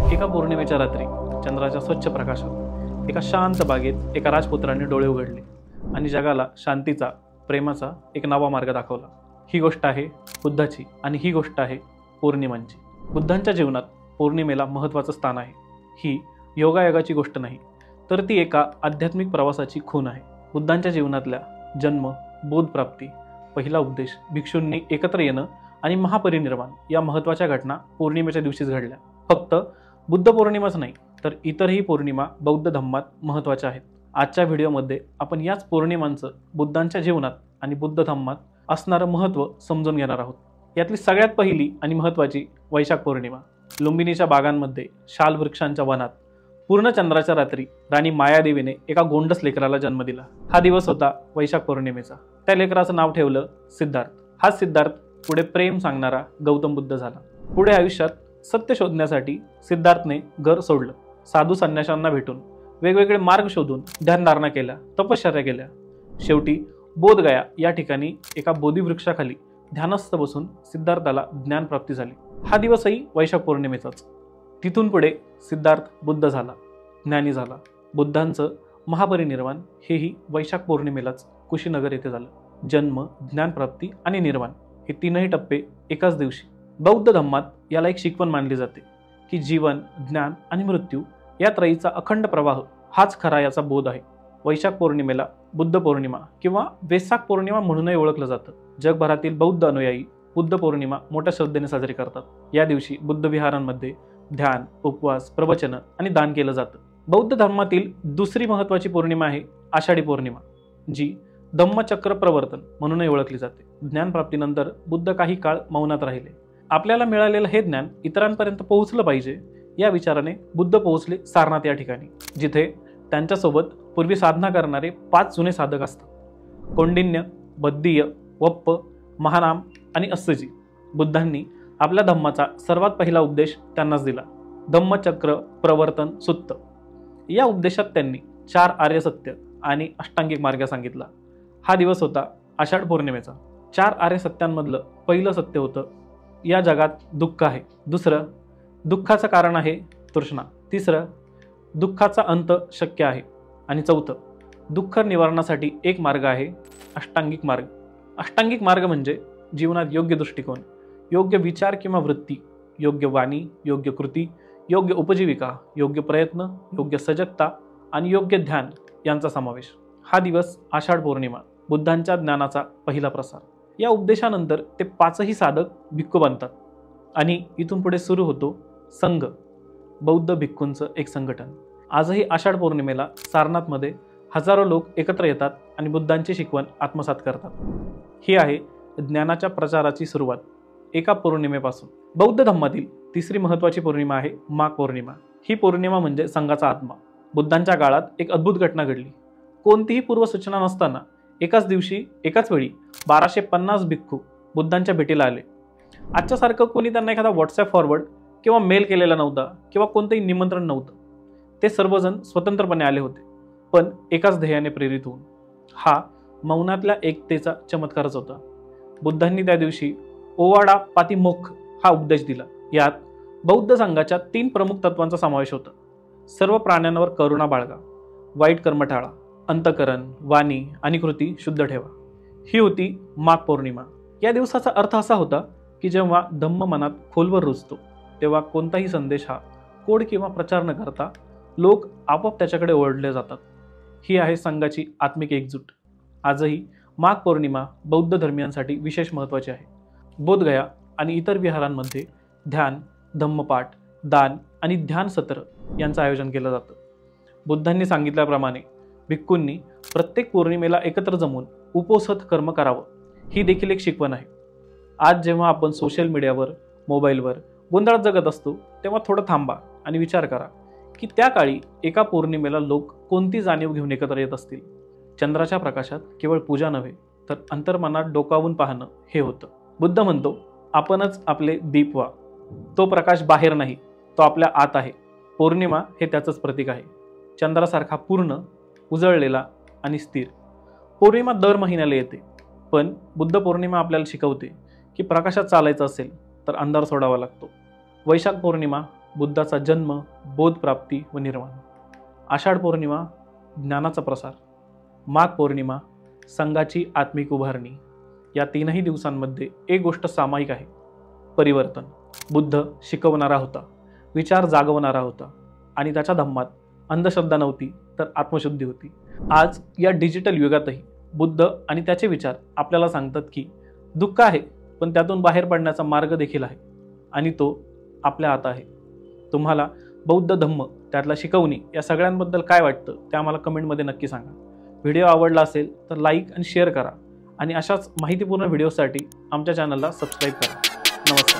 एका पौर्णिमेच्या रात्री चंद्राच्या स्वच्छ प्रकाशात एका शांत बागेत एका राजपुत्राने डोळे उघडले आणि जगाला शांतीचा, प्रेमाचा एक नवा मार्ग दाखवला। ही गोष्ट आहे बुद्धाची आणि ही गोष्ट आहे पौर्णिमांची। बुद्धांच्या जीवनात पौर्णिमेला महत्त्वाचं स्थान आहे। ही योगायोगाची गोष्ट नाही, तर ती एका आध्यात्मिक प्रवासाची खूण आहे। बुद्धांच्या जीवनातल्या जन्म, बोधप्राप्ती, पहिला उपदेश, भिक्षूंनी एकत्र येणं आणि महापरिनिर्वाण या महत्त्वाच्या घटना पौर्णिमेच्या दिवशीच घडल्या। फक्त बुद्ध पौर्णिमाच नाही, तर इतरही पौर्णिमा बौद्ध धम्मात महत्त्वाच्या आहेत। आजच्या व्हिडिओमध्ये आपण याच पौर्णिमांचं बुद्धांच्या जीवनात आणि बुद्ध धम्मात असणारं महत्त्व समजून घेणार आहोत। यातली सगळ्यात पहिली आणि महत्त्वाची वैशाख पौर्णिमा। लुंबिनीच्या बागांमध्ये, शाल वृक्षांच्या वनात, पूर्ण चंद्राच्या रात्री राणी मायादेवीने एका गोंडस लेकराला जन्म दिला। हा दिवस होता वैशाख पौर्णिमेचा। त्या लेकराचं नाव ठेवलं सिद्धार्थ। हा सिद्धार्थ पुढे प्रेम सांगणारा गौतम बुद्ध झाला। पुढे आयुष्यात सत्य शोधण्यासाठी सिद्धार्थने घर सोडलं, साधू संन्याशांना भेटून वेगवेगळे मार्ग शोधून ध्यानधारणा केल्या, तपश्चर्या केल्या। शेवटी बोधगया या ठिकाणी एका बोधिवृक्षाखाली ध्यानस्थ बसून सिद्धार्थाला ज्ञानप्राप्ती झाली। हा दिवसही वैशाख पौर्णिमेचाच। तिथून पुढे सिद्धार्थ बुद्ध झाला, ज्ञानी झाला। बुद्धांचं महापरिनिर्वाण हेही वैशाख पौर्णिमेलाच कुशीनगर येथे झालं। जन्म, ज्ञानप्राप्ती आणि निर्वाण हे तीनही टप्पे एकाच दिवशी। बौद्ध धम्मात याला एक शिकवण मानली जाते की जीवन, ज्ञान आणि मृत्यू या त्रयीचा अखंड प्रवाह हाच खरा याचा बोध आहे। वैशाख पौर्णिमेला बुद्ध पौर्णिमा किंवा वेसाक पौर्णिमा म्हणूनही ओळखलं जातं। जगभरातील बौद्ध अनुयायी बुद्ध पौर्णिमा मोठ्या श्रद्धेने साजरी करतात। या दिवशी बुद्ध विहारांमध्ये ध्यान, उपवास, प्रवचन आणि दान केलं जातं। बौद्ध धर्मातील दुसरी महत्त्वाची पौर्णिमा आहे आषाढी पौर्णिमा, जी धम्मचक्र प्रवर्तन म्हणूनही ओळखली जाते। ज्ञानप्राप्तीनंतर बुद्ध काही काळ मौनात राहिले। आपल्याला मिळालेलं हे ज्ञान इतरांपर्यंत पोहोचलं पाहिजे या विचाराने बुद्ध पोहोचले सारनाथ या ठिकाणी, जिथे त्यांच्यासोबत पूर्वी साधना करणारे 5 जुने साधक असतात: कौंडिन्य, बद्दीय, वप्प, महानाम आणि अस्सजी। बुद्धांनी आपल्या धम्माचा सर्वात पहिला उपदेश त्यांनाच दिला, धम्मचक्र प्रवर्तन सुत्त। या उपदेशात त्यांनी 4 आर्य सत्य आणि अष्टांगिक मार्ग सांगितला। हा दिवस होता आषाढ पौर्णिमेचा। 4 आर्य सत्यांमधलं पहिलं सत्य होतं, या जगात दुःख आहे। दुसरं, दुःखाचं कारण आहे तृष्णा। तिसरं, दुःखाचा अंत शक्य आहे। आणि चौथं, दुःख निवारणासाठी एक मार्ग आहे, अष्टांगिक मार्ग। अष्टांगिक मार्ग म्हणजे जीवनात योग्य दृष्टिकोन, योग्य विचार किंवा वृत्ती, योग्य वाणी, योग्य कृती, योग्य उपजीविका, योग्य प्रयत्न, योग्य सजगता आणि योग्य ध्यान यांचा समावेश। हा दिवस आषाढ पौर्णिमा, बुद्धांच्या ज्ञानाचा पहिला प्रसार। या उपदेशानंतर ते 5ही साधक भिक्खू बनतात आणि इथून पुढे सुरू होतो संघ, बौद्ध भिक्खूंचं एक संघटन। आजही आषाढ पौर्णिमेला सारनाथमध्ये हजारो लोक एकत्र येतात आणि बुद्धांची शिकवण आत्मसात करतात। ही आहे ज्ञानाच्या प्रचाराची सुरुवात एका पौर्णिमेपासून। बौद्ध धम्मातील तिसरी महत्त्वाची पौर्णिमा आहे माघ पौर्णिमा। ही पौर्णिमा म्हणजे संघाचा आत्मा। बुद्धांच्या काळात एक अद्भुत घटना घडली। कोणतीही पूर्वसूचना नसताना एकाच दिवशी, एकाच वेळी 1250 भिक्खू बुद्धांच्या भेटीला आले। आजच्यासारखं कोणी त्यांना एखादा व्हॉट्सॲप फॉरवर्ड किंवा मेल केलेला नव्हता किंवा कोणतंही निमंत्रण नव्हतं। ते सर्वजण स्वतंत्रपणे आले होते, पण एकाच ध्येयाने प्रेरित होऊन। हा मौनातल्या एकतेचा चमत्कारच होता। बुद्धांनी त्या दिवशी ओवाडा पातिमोक्ष हा उपदेश दिला। यात बौद्ध संघाच्या 3 प्रमुख तत्वांचा समावेश होता: सर्व प्राण्यांवर करुणा बाळगा, वाईट कर्म टाळा, अंतकरण, वाणी आणि कृती शुद्ध ठेवा। ही होती माघ पौर्णिमा। या दिवसाचा अर्थ असा होता की जेव्हा धम्म मनात खोलवर रुजतो, तेव्हा कोणताही संदेश हा कोड किंवा प्रचार न करता लोक आपोआप त्याच्याकडे ओढले जातात। ही आहे संघाची आत्मिक एकजूट। आजही माघ पौर्णिमा बौद्ध धर्मियांसाठी विशेष महत्त्वाची आहे। बोधगया आणि इतर विहारांमध्ये ध्यान, धम्मपाठ, दान आणि ध्यान सत्र यांचं आयोजन केलं जातं। बुद्धांनी सांगितल्याप्रमाणे भिक्खूंनी प्रत्येक पौर्णिमेला एकत्र जमून उपोषित कर्म करावं, ही देखील एक शिकवण आहे। आज जेव्हा आपण सोशल मीडियावर, मोबाईलवर गोंधळात जगत असतो, तेव्हा थोडं थांबा आणि विचार करा की त्या काळी एका पौर्णिमेला लोक कोणती जाणीव घेऊन एकत्र येत असतील। चंद्राच्या प्रकाशात केवळ पूजा नव्हे, तर अंतर्मनात डोकावून पाहणं हे होतं। बुद्ध म्हणतो, आपणच आपले दीप व्हा। तो प्रकाश बाहेर नाही, तो आपल्या आत आहे। पौर्णिमा हे त्याचंच प्रतीक आहे, चंद्रासारखा पूर्ण, उजळलेला आणि स्थिर। पौर्णिमा दर महिन्याला येते, पण बुद्ध पौर्णिमा आपल्याला शिकवते की प्रकाशात चालायचं असेल तर अंधार सोडावा लागतो। वैशाख पौर्णिमा बुद्धाचा जन्म, बोधप्राप्ती व निर्वाण. आषाढ पौर्णिमा ज्ञानाचा प्रसार, माघ पौर्णिमा संघाची आत्मिक उभारणी. या तीनही दिवसांमध्ये एक गोष्ट सामायिक आहे, परिवर्तन. बुद्ध शिकवणारा होता, विचार जागवणारा होता आणि त्याच्या धम्मात अंधश्रद्धा नव्हती तर आत्मशुद्धी होती. आज या डिजिटल युगातही बुद्ध आणि त्याचे विचार आपल्याला सांगतात की दुःख आहे पण त्यातून बाहेर पडण्याचा मार्ग देखील आहे आणि तो आपल्या हातात आहे. तुम्हाला बौद्ध धम्म, त्यातला शिकवणी या सगळ्यांबद्दल काय वाटतं ते आम्हाला कमेंटमध्ये नक्की सांगा. व्हिडिओ आवडला असेल तर लाईक आणि शेअर करा आणि अशाच माहितीपूर्ण व्हिडिओसाठी आमच्या चॅनलला सबस्क्राईब करा. नमस्कार.